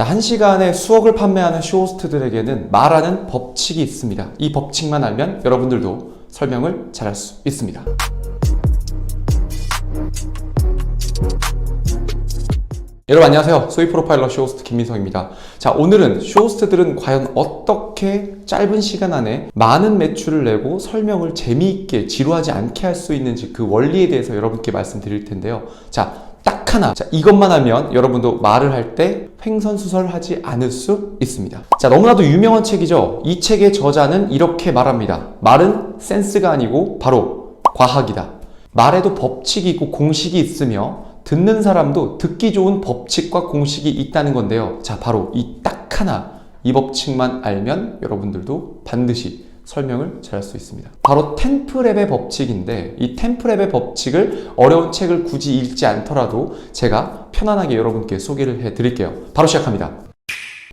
자, 1시간에 수억을 판매하는 쇼호스트들에게는 말하는 법칙이 있습니다. 이 법칙만 알면 여러분들도 설명을 잘할 수 있습니다. 여러분 안녕하세요. 소위 프로파일러 쇼호스트 김민성입니다. 자, 오늘은 쇼호스트들은 과연 어떻게 짧은 시간 안에 많은 매출을 내고 설명을 재미있게 지루하지 않게 할 수 있는지 그 원리에 대해서 여러분께 말씀드릴 텐데요. 자, 딱 하나. 자, 이것만 하면 여러분도 말을 할 때 횡설수설하지 않을 수 있습니다. 자, 너무나도 유명한 책이죠. 이 책의 저자는 이렇게 말합니다. 말은 센스가 아니고 바로 과학이다. 말에도 법칙이 있고 공식이 있으며 듣는 사람도 듣기 좋은 법칙과 공식이 있다는 건데요. 자, 바로 이 딱 하나, 이 법칙만 알면 여러분들도 반드시 설명을 잘할 수 있습니다. 바로 템프랩의 법칙인데, 이 템프랩의 법칙을 어려운 책을 굳이 읽지 않더라도 제가 편안하게 여러분께 소개를 해드릴게요. 바로 시작합니다.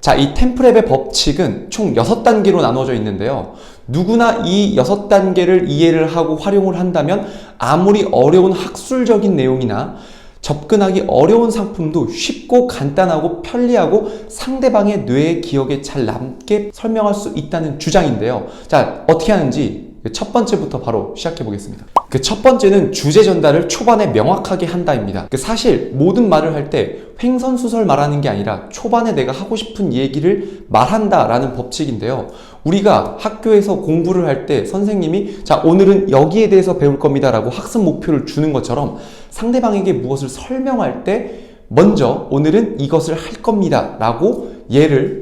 자, 이 템프랩의 법칙은 총 6단계로 나눠져 있는데요. 누구나 이 6단계를 이해를 하고 활용을 한다면 아무리 어려운 학술적인 내용이나 접근하기 어려운 상품도 쉽고 간단하고 편리하고 상대방의 뇌의 기억에 잘 남게 설명할 수 있다는 주장인데요. 자, 어떻게 하는지 첫 번째부터 바로 시작해 보겠습니다. 그 첫 번째는 주제 전달을 초반에 명확하게 한다입니다. 사실 모든 말을 할 때 횡설수설 말하는 게 아니라 초반에 내가 하고 싶은 얘기를 말한다라는 법칙인데요. 우리가 학교에서 공부를 할 때 선생님이 자, 오늘은 여기에 대해서 배울 겁니다 라고 학습 목표를 주는 것처럼 상대방에게 무엇을 설명할 때 먼저 오늘은 이것을 할 겁니다 라고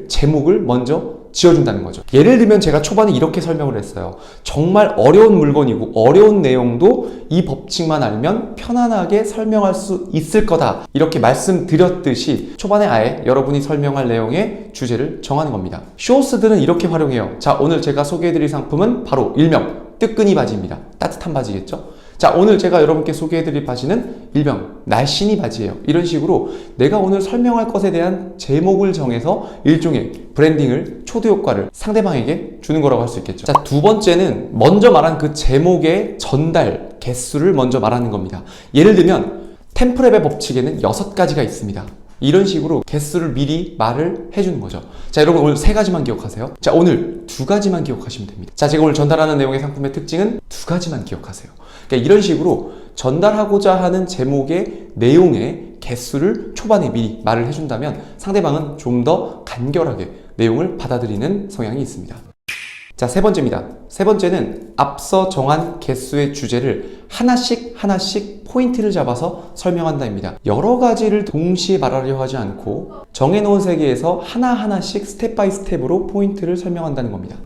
제목을 먼저 지어준다는 거죠. 예를 들면 제가 초반에 이렇게 설명을 했어요. 정말 어려운 물건이고 어려운 내용도 이 법칙만 알면 편안하게 설명할 수 있을 거다. 이렇게 말씀드렸듯이 초반에 아예 여러분이 설명할 내용의 주제를 정하는 겁니다. 쇼호스트들은 이렇게 활용해요. 자, 오늘 제가 소개해드릴 상품은 바로 일명 뜨끈이 바지입니다. 따뜻한 바지겠죠? 자, 오늘 제가 여러분께 소개해드릴 바지는 일명 날씬이 바지예요. 이런 식으로 내가 오늘 설명할 것에 대한 제목을 정해서 일종의 브랜딩을, 초도 효과를 상대방에게 주는 거라고 할 수 있겠죠. 자, 두 번째는 먼저 말한 그 제목의 전달 개수를 먼저 말하는 겁니다. 예를 들면 템프랩의 법칙에는 6가지가 있습니다. 이런 식으로 개수를 미리 말을 해주는 거죠. 자, 여러분 오늘 3가지만 기억하세요. 자, 오늘 2가지만 기억하시면 됩니다. 자, 제가 오늘 전달하는 내용의 상품의 특징은 2가지만 기억하세요. 그러니까 이런 식으로 전달하고자 하는 제목의 내용의 개수를 초반에 미리 말을 해준다면 상대방은 좀 더 간결하게 내용을 받아들이는 성향이 있습니다. 자, 세 번째입니다. 세 번째는 앞서 정한 개수의 주제를 하나씩 포인트를 잡아서 설명한다입니다. 여러 가지를 동시에 말하려 하지 않고 정해놓은 세계에서 하나씩 스텝 바이 스텝으로 포인트를 설명한다는 겁니다.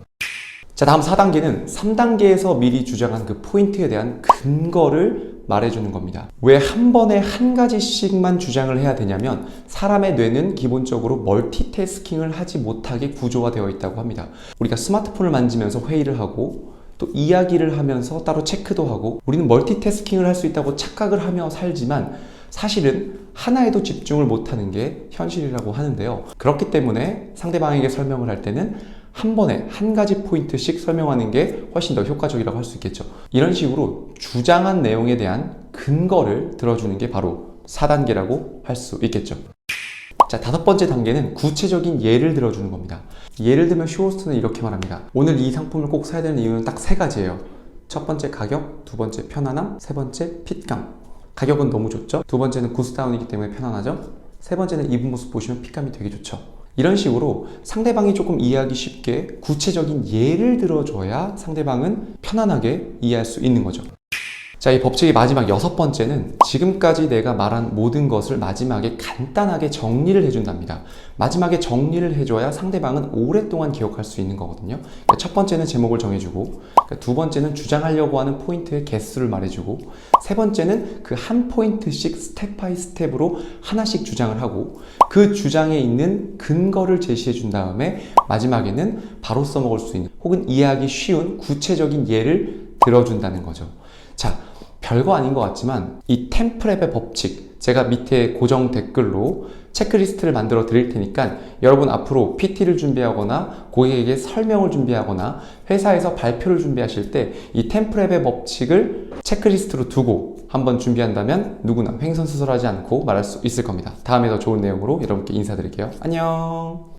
자, 다음 4단계는 3단계에서 미리 주장한 그 포인트에 대한 근거를 말해주는 겁니다. 왜 한 번에 한 가지씩만 주장을 해야 되냐면 사람의 뇌는 기본적으로 멀티태스킹을 하지 못하게 구조화되어 있다고 합니다. 우리가 스마트폰을 만지면서 회의를 하고 또 이야기를 하면서 따로 체크도 하고 우리는 멀티태스킹을 할 수 있다고 착각을 하며 살지만 사실은 하나에도 집중을 못하는 게 현실이라고 하는데요. 그렇기 때문에 상대방에게 설명을 할 때는 한 번에 한 가지 포인트씩 설명하는 게 훨씬 더 효과적이라고 할 수 있겠죠. 이런 식으로 주장한 내용에 대한 근거를 들어주는 게 바로 4단계라고 할 수 있겠죠. 자, 5번째 단계는 구체적인 예를 들어주는 겁니다. 예를 들면 쇼호스트는 이렇게 말합니다. 오늘 이 상품을 꼭 사야 되는 이유는 딱 3가지예요. 첫 번째 가격, 두 번째 편안함, 세 번째 핏감. 가격은 너무 좋죠. 두 번째는 구스다운이기 때문에 편안하죠. 세 번째는 입은 모습 보시면 핏감이 되게 좋죠. 이런 식으로 상대방이 조금 이해하기 쉽게 구체적인 예를 들어줘야 상대방은 편안하게 이해할 수 있는 거죠. 자, 이 법칙의 마지막 6번째는 지금까지 내가 말한 모든 것을 마지막에 간단하게 정리를 해준답니다. 마지막에 정리를 해줘야 상대방은 오랫동안 기억할 수 있는 거거든요. 그러니까 첫 번째는 제목을 정해주고, 두 번째는 주장하려고 하는 포인트의 개수를 말해주고, 세 번째는 그 한 포인트씩 스텝 바이 스텝으로 하나씩 주장을 하고 그 주장에 있는 근거를 제시해 준 다음에 마지막에는 바로 써먹을 수 있는 혹은 이해하기 쉬운 구체적인 예를 들어준다는 거죠. 자, 별거 아닌 것 같지만 이 템프랩의 법칙 제가 밑에 고정 댓글로 체크리스트를 만들어 드릴 테니까 여러분 앞으로 PT를 준비하거나 고객에게 설명을 준비하거나 회사에서 발표를 준비하실 때 이 템플랩의 법칙을 체크리스트로 두고 한번 준비한다면 누구나 횡설수설하지 않고 말할 수 있을 겁니다. 다음에 더 좋은 내용으로 여러분께 인사드릴게요. 안녕.